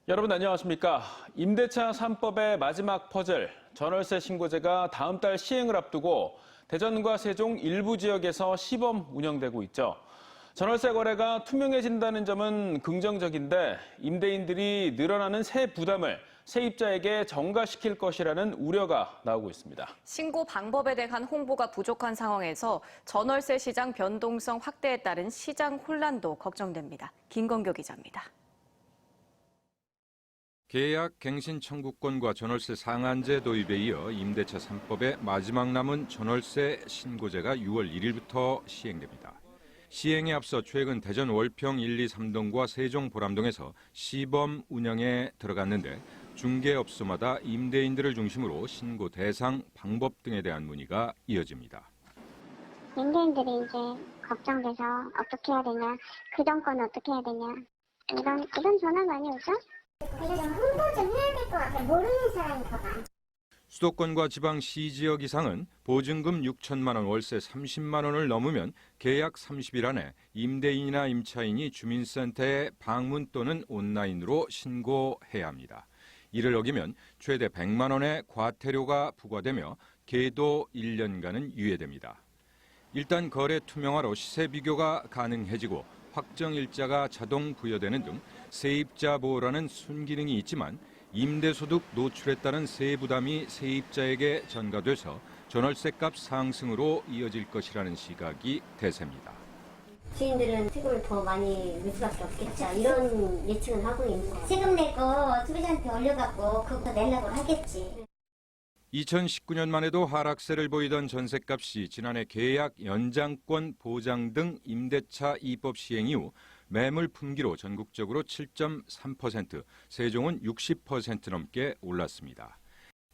여러분 안녕하십니까? 임대차 3법의 마지막 퍼즐, 전월세 신고제가 다음 달 시행을 앞두고 대전과 세종 일부 지역에서 시범 운영되고 있죠. 전월세 거래가 투명해진다는 점은 긍정적인데 임대인들이 늘어나는 세 부담을 세입자에게 전가시킬 것이라는 우려가 나오고 있습니다. 신고 방법에 대한 홍보가 부족한 상황에서 전월세 시장 변동성 확대에 따른 시장 혼란도 걱정됩니다. 김건교 기자입니다. 계약 갱신 청구권과 전월세 상한제 도입에 이어 임대차 3법의 마지막 남은 전월세 신고제가 6월 1일부터 시행됩니다. 시행에 앞서 최근 대전 월평 1, 2, 3동과 세종 보람동에서 시범 운영에 들어갔는데 중개업소마다 임대인들을 중심으로 신고 대상, 방법 등에 대한 문의가 이어집니다. 임대인들이 이제 걱정돼서 어떻게 해야 되냐, 그 정권은 어떻게 해야 되냐, 이런 전화 많이 오죠? 그래서 좀 홍보 좀 해야 될 것 같아요. 모르는 사람이 더 많죠. 수도권과 지방시 지역 이상은 보증금 6천만 원, 월세 30만 원을 넘으면 계약 30일 안에 임대인이나 임차인이 주민센터에 방문 또는 온라인으로 신고해야 합니다. 이를 어기면 최대 100만 원의 과태료가 부과되며 계도 1년간은 유예됩니다. 일단 거래 투명화로 시세 비교가 가능해지고 확정 일자가 자동 부여되는 등 세입자 보호라는 순기능이 있지만 임대소득 노출에 따른 세부 부담이 세입자에게 전가돼서 전월세값 상승으로 이어질 것이라는 시각이 대세입니다. 주인들은 세금을 더 많이 낼 수밖에 없겠죠. 이런 예측은 하고 있는. 세금 내고 소비자한테 올려갖고 그거 내려고 하겠지. 2019년만 해도 하락세를 보이던 전셋값이 지난해 계약 연장권 보장 등 임대차 2법 시행 이후 매물 품기로 전국적으로 7.3%, 세종은 60% 넘게 올랐습니다.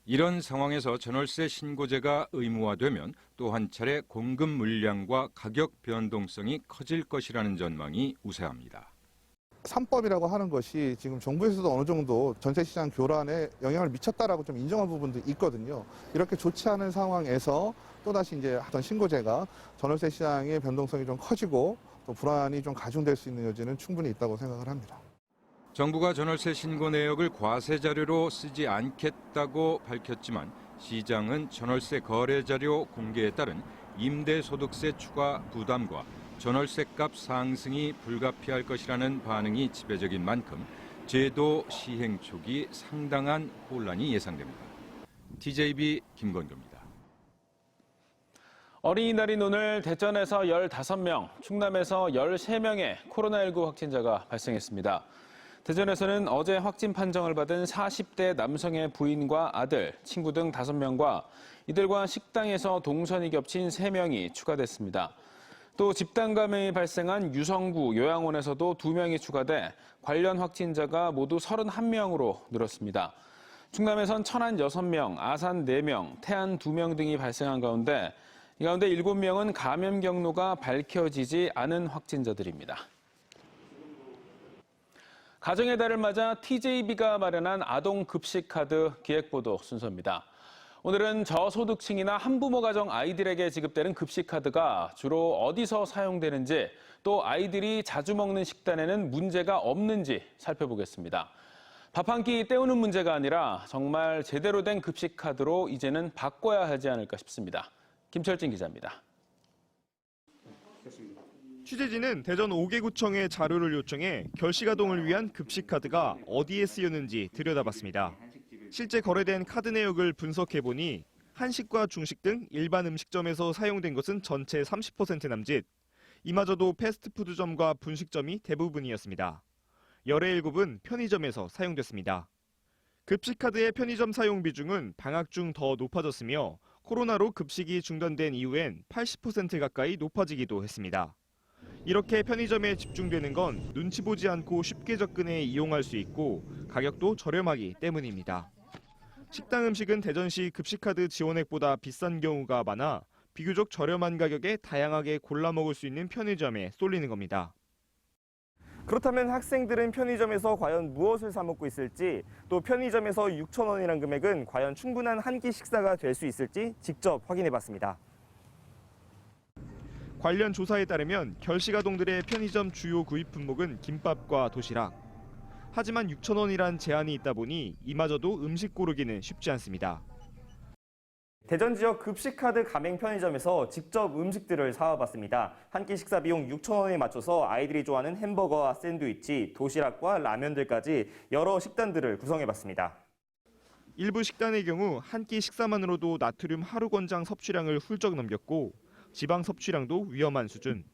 이런 상황에서 전월세 신고제가 의무화되면 또 한 차례 공급 물량과 가격 변동성이 커질 것이라는 전망이 우세합니다. 3법이라고 하는 것이 지금 정부에서도 어느 정도 전세시장 교란에 영향을 미쳤다라고 좀 인정한 부분도 있거든요. 이렇게 좋지 않은 상황에서 또다시 이제 어떤 신고제가 전월세 시장의 변동성이 좀 커지고 또 불안이 좀 가중될 수 있는 여지는 충분히 있다고 생각을 합니다. 정부가 전월세 신고 내역을 과세 자료로 쓰지 않겠다고 밝혔지만 시장은 전월세 거래 자료 공개에 따른 임대소득세 추가 부담과 전월세값 상승이 불가피할 것이라는 반응이 지배적인 만큼 제도 시행 초기 상당한 혼란이 예상됩니다. TJB 김건교입니다. 어린이날인 오늘 대전에서 15명, 충남에서 13명의 코로나19 확진자가 발생했습니다. 대전에서는 어제 확진 판정을 받은 40대 남성의 부인과 아들, 친구 등 5명과 이들과 식당에서 동선이 겹친 3명이 추가됐습니다. 또 집단 감염이 발생한 유성구 요양원에서도 2명이 추가돼 관련 확진자가 모두 31명으로 늘었습니다. 충남에선 천안 6명, 아산 4명, 태안 2명 등이 발생한 가운데 이 가운데 7명은 감염 경로가 밝혀지지 않은 확진자들입니다. 가정의 달을 맞아 TJB가 마련한 아동 급식카드 기획보도 순서입니다. 오늘은 저소득층이나 한부모 가정 아이들에게 지급되는 급식카드가 주로 어디서 사용되는지, 또 아이들이 자주 먹는 식단에는 문제가 없는지 살펴보겠습니다. 밥 한 끼 때우는 문제가 아니라 정말 제대로 된 급식카드로 이제는 바꿔야 하지 않을까 싶습니다. 김철진 기자입니다. 취재진은 대전 5개구청에 자료를 요청해 결식아동을 위한 급식카드가 어디에 쓰였는지 들여다봤습니다. 실제 거래된 카드 내역을 분석해보니 한식과 중식 등 일반 음식점에서 사용된 것은 전체 30% 남짓, 이마저도 패스트푸드점과 분식점이 대부분이었습니다. 17은 편의점에서 사용됐습니다. 급식카드의 편의점 사용 비중은 방학 중 더 높아졌으며 코로나로 급식이 중단된 이후엔 80% 가까이 높아지기도 했습니다. 이렇게 편의점에 집중되는 건 눈치 보지 않고 쉽게 접근해 이용할 수 있고 가격도 저렴하기 때문입니다. 식당 음식은 대전시 급식카드 지원액보다 비싼 경우가 많아 비교적 저렴한 가격에 다양하게 골라 먹을 수 있는 편의점에 쏠리는 겁니다. 그렇다면 학생들은 편의점에서 과연 무엇을 사 먹고 있을지, 또 편의점에서 6,000원이란 금액은 과연 충분한 한 끼 식사가 될 수 있을지 직접 확인해봤습니다. 관련 조사에 따르면 결식아동들의 편의점 주요 구입 품목은 김밥과 도시락. 하지만 6,000원이란 제한이 있다 보니 이마저도 음식 고르기는 쉽지 않습니다. 대전 지역 급식카드 가맹 편의점에서 직접 음식들을 사와봤습니다. 한 끼 식사 비용 6,000원에 맞춰서 아이들이 좋아하는 햄버거와 샌드위치, 도시락과 라면들까지 여러 식단들을 구성해봤습니다. 일부 식단의 경우 한 끼 식사만으로도 나트륨 하루 권장 섭취량을 훌쩍 넘겼고 지방 섭취량도 위험한 수준.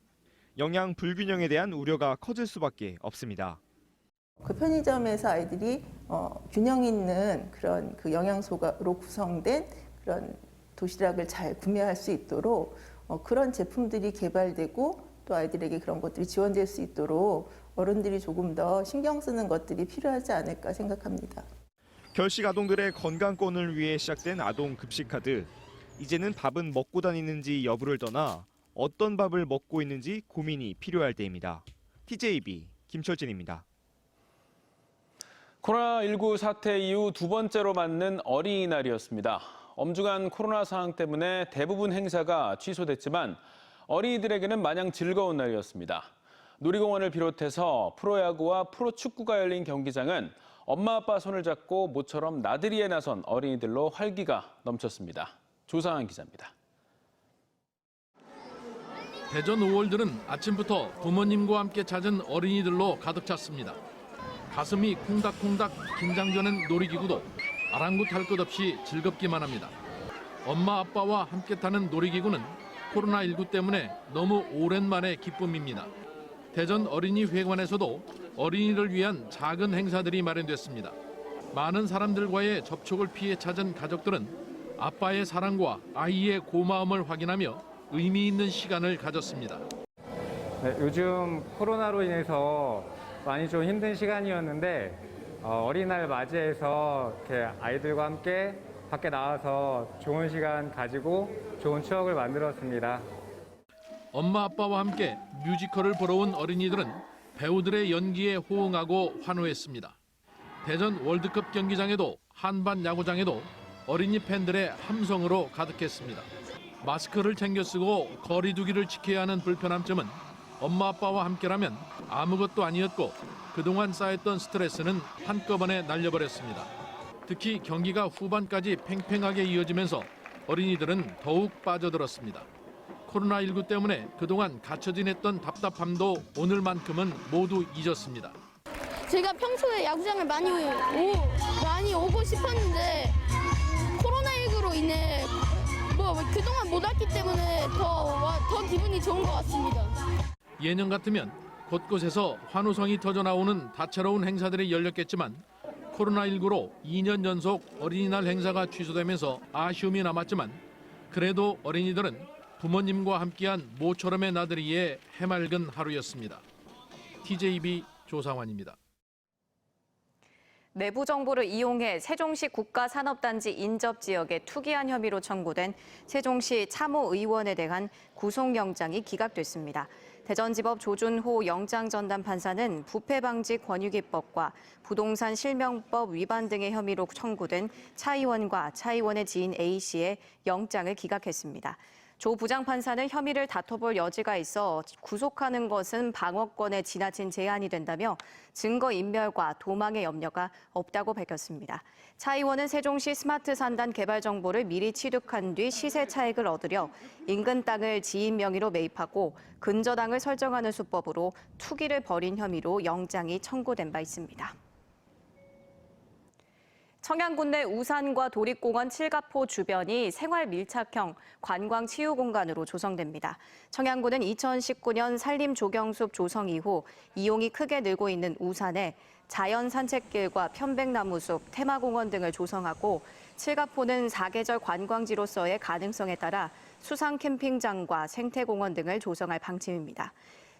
영양 불균형에 대한 우려가 커질 수밖에 없습니다. 그 편의점에서 아이들이 균형 있는 그런 그 영양소로 구성된 그런 도시락을 잘 구매할 수 있도록 그런 제품들이 개발되고 또 아이들에게 그런 것들이 지원될 수 있도록 어른들이 조금 더 신경 쓰는 것들이 필요하지 않을까 생각합니다. 결식 아동들의 건강권을 위해 시작된 아동 급식카드. 이제는 밥은 먹고 다니는지 여부를 떠나 어떤 밥을 먹고 있는지 고민이 필요할 때입니다. TJB 김철진입니다. 코로나19 사태 이후 두 번째로 맞는 어린이날이었습니다. 엄중한 코로나 상황 때문에 대부분 행사가 취소됐지만 어린이들에게는 마냥 즐거운 날이었습니다. 놀이공원을 비롯해서 프로야구와 프로축구가 열린 경기장은 엄마 아빠 손을 잡고 모처럼 나들이에 나선 어린이들로 활기가 넘쳤습니다. 조상한 기자입니다. 대전 오월들은 아침부터 부모님과 함께 찾은 어린이들로 가득 찼습니다. 가슴이 콩닥콩닥 긴장되는 놀이기구도 아랑곳할 것 없이 즐겁기만 합니다. 엄마 아빠와 함께 타는 놀이기구는 코로나19 때문에 너무 오랜만의 기쁨입니다. 대전 어린이회관에서도 어린이를 위한 작은 행사들이 마련됐습니다. 많은 사람들과의 접촉을 피해 찾은 가족들은 아빠의 사랑과 아이의 고마움을 확인하며 의미 있는 시간을 가졌습니다. 네, 요즘 코로나로 인해서 많이 좀 힘든 시간이었는데 어린이날 맞이해서 이렇게 아이들과 함께 밖에 나와서 좋은 시간 가지고 좋은 추억을 만들었습니다. 엄마 아빠와 함께 뮤지컬을 보러 온 어린이들은 배우들의 연기에 호응하고 환호했습니다. 대전 월드컵 경기장에도 한반 야구장에도 어린이 팬들의 함성으로 가득했습니다. 마스크를 챙겨 쓰고 거리 두기를 지켜야 하는 불편함쯤은 엄마 아빠와 함께라면 아무것도 아니었고 그동안 쌓였던 스트레스는 한꺼번에 날려버렸습니다. 특히 경기가 후반까지 팽팽하게 이어지면서 어린이들은 더욱 빠져들었습니다. 코로나19 때문에 그동안 갇혀 지냈던 답답함도 오늘만큼은 모두 잊었습니다. 제가 평소에 야구장을 많이 오고 싶었는데 코로나19로 인해 그동안 못 왔기 때문에 더 기분이 좋은 것 같습니다. 예년 같으면 곳곳에서 환호성이 터져나오는 다채로운 행사들이 열렸겠지만 코로나19로 2년 연속 어린이날 행사가 취소되면서 아쉬움이 남았지만 그래도 어린이들은 부모님과 함께한 모처럼의 나들이에 해맑은 하루였습니다. TJB 조상환입니다. 내부 정보를 이용해 세종시 국가산업단지 인접지역에 투기한 혐의로 청구된 세종시 참호의원에 대한 구속영장이 기각됐습니다. 대전지법 조준호 영장전담 판사는 부패방지권유기법과 부동산 실명법 위반 등의 혐의로 청구된 차 의원과 차 의원의 지인 A씨의 영장을 기각했습니다. 조 부장판사는 혐의를 다퉈볼 여지가 있어 구속하는 것은 방어권에 지나친 제한이 된다며 증거인멸과 도망의 염려가 없다고 밝혔습니다. 차 의원은 세종시 스마트 산단 개발 정보를 미리 취득한 뒤 시세 차익을 얻으려 인근 땅을 지인 명의로 매입하고 근저당을 설정하는 수법으로 투기를 벌인 혐의로 영장이 청구된 바 있습니다. 청양군 내 우산과 도립공원 칠갑포 주변이 생활 밀착형 관광 치유 공간으로 조성됩니다. 청양군은 2019년 산림 조경숲 조성 이후 이용이 크게 늘고 있는 우산에 자연 산책길과 편백나무숲, 테마공원 등을 조성하고 칠갑포는 사계절 관광지로서의 가능성에 따라 수상 캠핑장과 생태공원 등을 조성할 방침입니다.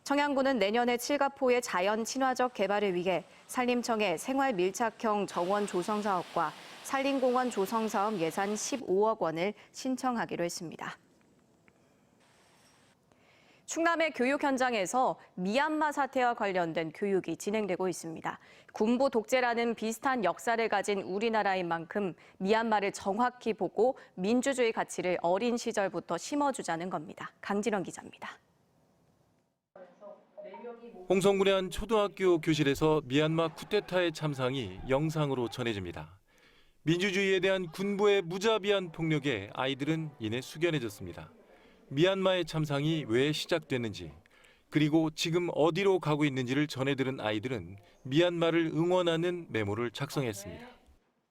청양군은 내년에 칠갑포의 자연 친화적 개발을 위해 산림청에 생활 밀착형 정원 조성 사업과 산림공원 조성 사업 예산 15억 원을 신청하기로 했습니다. 충남의 교육 현장에서 미얀마 사태와 관련된 교육이 진행되고 있습니다. 군부 독재라는 비슷한 역사를 가진 우리나라인 만큼 미얀마를 정확히 보고 민주주의 가치를 어린 시절부터 심어주자는 겁니다. 강진원 기자입니다. 홍성군의 한 초등학교 교실에서 미얀마 쿠데타의 참상이 영상으로 전해집니다. 민주주의에 대한 군부의 무자비한 폭력에 아이들은 이내 숙연해졌습니다. 미얀마의 참상이 왜 시작됐는지, 그리고 지금 어디로 가고 있는지를 전해들은 아이들은 미얀마를 응원하는 메모를 작성했습니다.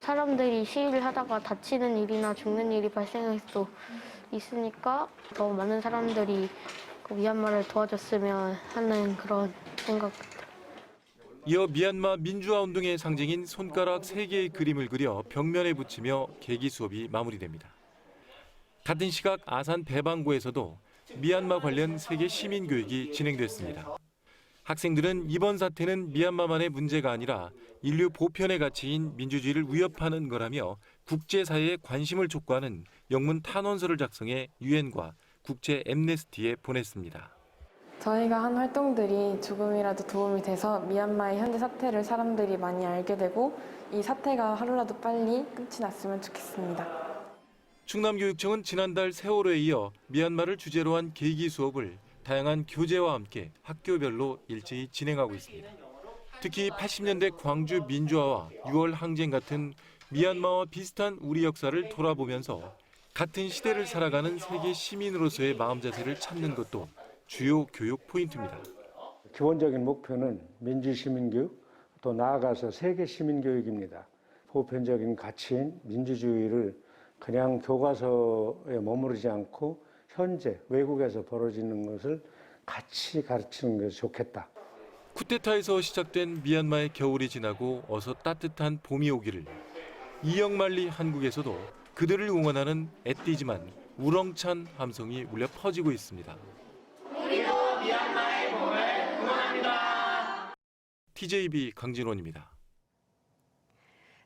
사람들이 시위를 하다가 다치는 일이나 죽는 일이 발생할 수도 있으니까 더 많은 사람들이 미얀마를 도와줬으면 하는 그런 생각. 이어 미얀마 민주화 운동의 상징인 손가락 3개의 그림을 그려 벽면에 붙이며 계기 수업이 마무리됩니다. 같은 시각 아산 배방구에서도 미얀마 관련 세계 시민 교육이 진행됐습니다. 학생들은 이번 사태는 미얀마만의 문제가 아니라 인류 보편의 가치인 민주주의를 위협하는 거라며 국제사회의 관심을 촉구하는 영문 탄원서를 작성해 유엔과 국제 엠네스티에 보냈습니다. 저희가 한 활동들이 조금이라도 도움이 돼서 미얀마의 현재 사태를 사람들이 많이 알게 되고 이 사태가 하루라도 빨리 끝이 났으면 좋겠습니다. 충남교육청은 지난달 세월호에 이어 미얀마를 주제로 한 계기 수업을 다양한 교재와 함께 학교별로 일제히 진행하고 있습니다. 특히 80년대 광주 민주화와 6월 항쟁 같은 미얀마와 비슷한 우리 역사를 돌아보면서 같은 시대를 살아가는 세계 시민으로서의 마음 자세를 찾는 것도 주요 교육 포인트입니다. 기본적인 목표는 민주시민교육, 또 나아가서 세계 시민교육입니다. 보편적인 가치인 민주주의를 그냥 교과서에 머무르지 않고 현재 외국에서 벌어지는 것을 같이 가르치는 것이 좋겠다. 쿠데타에서 시작된 미얀마의 겨울이 지나고 어서 따뜻한 봄이 오기를. 이영만리 한국에서도 그들을 응원하는 애띠지만 우렁찬 함성이 울려 퍼지고 있습니다. 우리도 미얀마의 봄을 응원합니다. TJB 강진원입니다.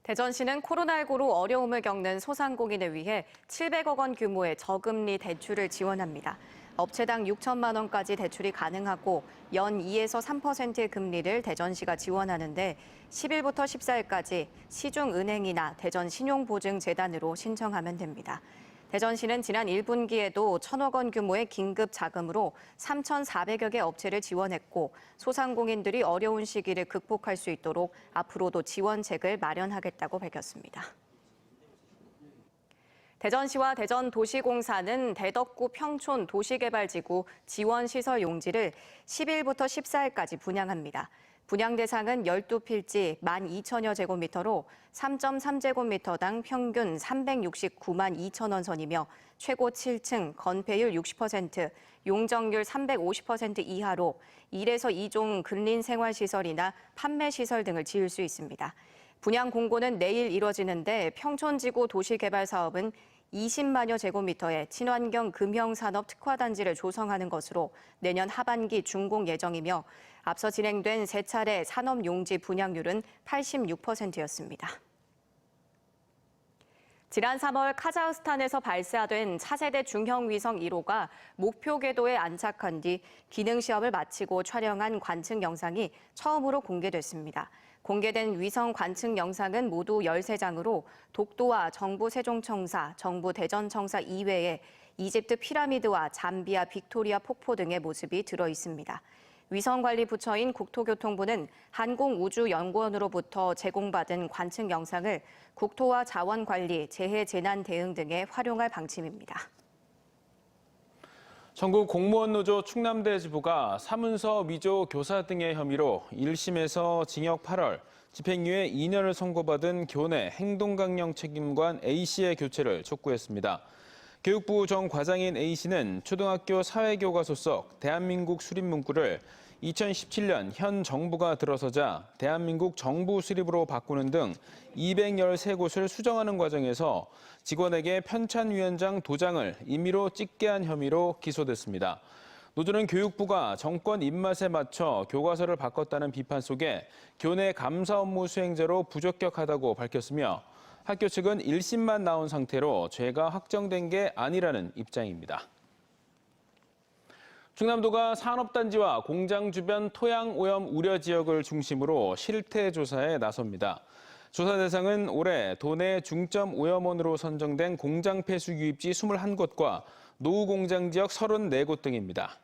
대전시는 코로나19로 어려움을 겪는 소상공인을 위해 700억 원 규모의 저금리 대출을 지원합니다. 업체당 6천만 원까지 대출이 가능하고 연 2에서 3%의 금리를 대전시가 지원하는데 10일부터 14일까지 시중은행이나 대전신용보증재단으로 신청하면 됩니다. 대전시는 지난 1분기에도 1,000억 원 규모의 긴급 자금으로 3,400여 개 업체를 지원했고 소상공인들이 어려운 시기를 극복할 수 있도록 앞으로도 지원책을 마련하겠다고 밝혔습니다. 대전시와 대전도시공사는 대덕구 평촌 도시개발지구 지원시설 용지를 10일부터 14일까지 분양합니다. 분양 대상은 12필지 12,000여 제곱미터로 3.3제곱미터당 평균 369만 2천 원 선이며 최고 7층, 건폐율 60%, 용적률 350% 이하로 1에서 2종 근린생활시설이나 판매시설 등을 지을 수 있습니다. 분양 공고는 내일 이뤄지는데 평촌지구 도시개발 사업은 20만여 제곱미터의 친환경 금형산업 특화단지를 조성하는 것으로 내년 하반기 준공 예정이며 앞서 진행된 세 차례 산업용지 분양률은 86%였습니다. 지난 3월 카자흐스탄에서 발사된 차세대 중형위성 1호가 목표 궤도에 안착한 뒤 기능 시험을 마치고 촬영한 관측 영상이 처음으로 공개됐습니다. 공개된 위성 관측 영상은 모두 13장으로 독도와 정부 세종청사, 정부 대전청사 이외에 이집트 피라미드와 잠비아 빅토리아 폭포 등의 모습이 들어 있습니다. 위성관리부처인 국토교통부는 항공우주연구원으로부터 제공받은 관측 영상을 국토와 자원관리, 재해재난 대응 등에 활용할 방침입니다. 전국 공무원노조 충남대 지부가 사문서 위조 교사 등의 혐의로 1심에서 징역 8월, 집행유예 2년을 선고받은 교내 행동강령 책임관 A씨의 교체를 촉구했습니다. 교육부 전 과장인 A씨는 초등학교 사회교과 소속 대한민국 수립 문구를 2017년 현 정부가 들어서자 대한민국 정부 수립으로 바꾸는 등 213곳을 수정하는 과정에서 직원에게 편찬위원장 도장을 임의로 찍게 한 혐의로 기소됐습니다. 노조는 교육부가 정권 입맛에 맞춰 교과서를 바꿨다는 비판 속에 교내 감사 업무 수행자로 부적격하다고 밝혔으며 학교 측은 1심만 나온 상태로 죄가 확정된 게 아니라는 입장입니다. 충남도가 산업단지와 공장 주변 토양 오염 우려 지역을 중심으로 실태 조사에 나섭니다. 조사 대상은 올해 도내 중점 오염원으로 선정된 공장 폐수 유입지 21곳과 노후 공장 지역 34곳 등입니다.